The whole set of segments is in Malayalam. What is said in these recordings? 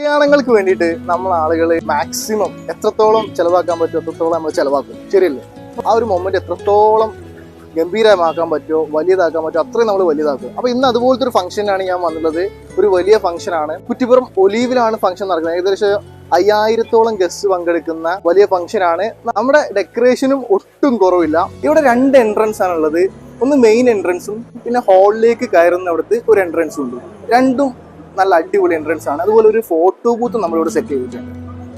കല്യാണങ്ങൾക്ക് വേണ്ടിയിട്ട് നമ്മൾ ആളുകൾ മാക്സിമം എത്രത്തോളം ചെലവാക്കാൻ പറ്റുമോ അത്രത്തോളം നമ്മൾ ചെലവാക്കും, ശരിയല്ലേ? ആ ഒരു മൊമെന്റ് എത്രത്തോളം ഗംഭീരമാക്കാൻ പറ്റുമോ, വലിയതാക്കാൻ പറ്റുമോ, അത്രയും നമ്മൾ വലിയതാക്കും. അപ്പൊ ഇന്ന് അതുപോലത്തെ ഒരു ഫംഗ്ഷനാണ് ഞാൻ വന്നുള്ളത്. ഒരു വലിയ ഫംഗ്ഷനാണ്. കുറ്റിപ്പുറം ഒലീവിലാണ് ഫംഗ്ഷൻ നടക്കുന്നത്. ഏകദേശം 5000-ഓളം ഗസ്റ്റ് പങ്കെടുക്കുന്ന വലിയ ഫംഗ്ഷനാണ്. നമ്മുടെ ഡെക്കറേഷനും ഒട്ടും കുറവില്ല. ഇവിടെ 2 എൻട്രൻസ് ആണുള്ളത്. ഒന്ന് മെയിൻ എൻട്രൻസും പിന്നെ ഹാളിലേക്ക് കയറുന്നിടത്ത് ഒരു എൻട്രൻസും ഉണ്ട്. രണ്ടും നല്ല അടിപൊളി എൻട്രൻസ് ആണ്. അതുപോലെ ഒരു ഫോട്ടോ ബൂത്ത് നമ്മളിവിടെ സെറ്റ് ചെയ്തിട്ടുണ്ട്.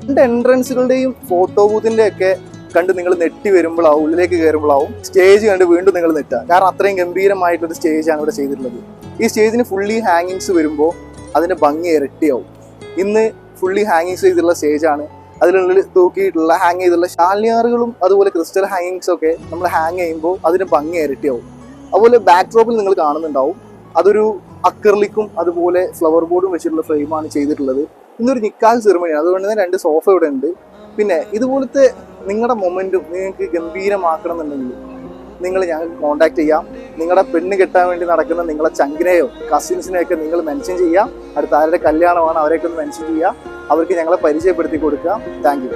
2 എൻട്രൻസുകളുടെയും ഫോട്ടോ ബൂത്തിൻ്റെ ഒക്കെ കണ്ട് നിങ്ങൾ നെട്ടി വരുമ്പോഴാവും, ഉള്ളിലേക്ക് കയറുമ്പോഴാവും സ്റ്റേജ് കണ്ട് വീണ്ടും നിങ്ങൾ നെട്ടുക. കാരണം അത്രയും ഗംഭീരമായിട്ടൊരു സ്റ്റേജാണ് ഇവിടെ ചെയ്തിട്ടുള്ളത്. ഈ സ്റ്റേജിന് ഫുള്ളി ഹാങ്ങിങ്സ് വരുമ്പോൾ അതിൻ്റെ ഭംഗി ഇരട്ടിയാവും. ഇന്ന് ഫുള്ളി ഹാങ്ങിങ്സ് ചെയ്തിട്ടുള്ള സ്റ്റേജാണ്. അതിനുള്ളിൽ തൂക്കിയിട്ടുള്ള ഹാങ് ചെയ്തിട്ടുള്ള ഷാലിയാറുകളും അതുപോലെ ക്രിസ്റ്റൽ ഹാങ്ങിങ്സും ഒക്കെ നമ്മൾ ഹാങ് ചെയ്യുമ്പോൾ അതിന് ഭംഗി ഇരട്ടിയാവും. അതുപോലെ ബാക്ക് ഡ്രോപ്പിൽ നിങ്ങൾ കാണുന്നുണ്ടാവും, അതൊരു അക്രലിക്കും അതുപോലെ ഫ്ലവർ ബോർഡും വെച്ചിട്ടുള്ള ഫ്രെയിമാണ് ചെയ്തിട്ടുള്ളത്. ഇന്നൊരു നിക്കാഹ് സെറിമണിയാണ്, അതുകൊണ്ട് തന്നെ 2 സോഫ ഇവിടെ ഉണ്ട്. പിന്നെ ഇതുപോലത്തെ നിങ്ങളുടെ മൊമെന്റും നിങ്ങൾക്ക് ഗംഭീരമാക്കണം എന്നുണ്ടെങ്കിൽ നിങ്ങൾ ഞങ്ങൾക്ക് കോൺടാക്ട് ചെയ്യാം. നിങ്ങളുടെ പെണ്ണ് കെട്ടാൻ വേണ്ടി നടക്കുന്ന നിങ്ങളെ ചങ്കിനെയോ കസിൻസിനെയോ ഒക്കെ നിങ്ങൾ മെൻഷൻ ചെയ്യാം. അടുത്ത ആരുടെ കല്യാണമാണ് അവരെയൊക്കെ ഒന്ന് മെൻഷൻ ചെയ്യുക. അവർക്ക് ഞങ്ങളെ പരിചയപ്പെടുത്തി കൊടുക്കുക. Thank you.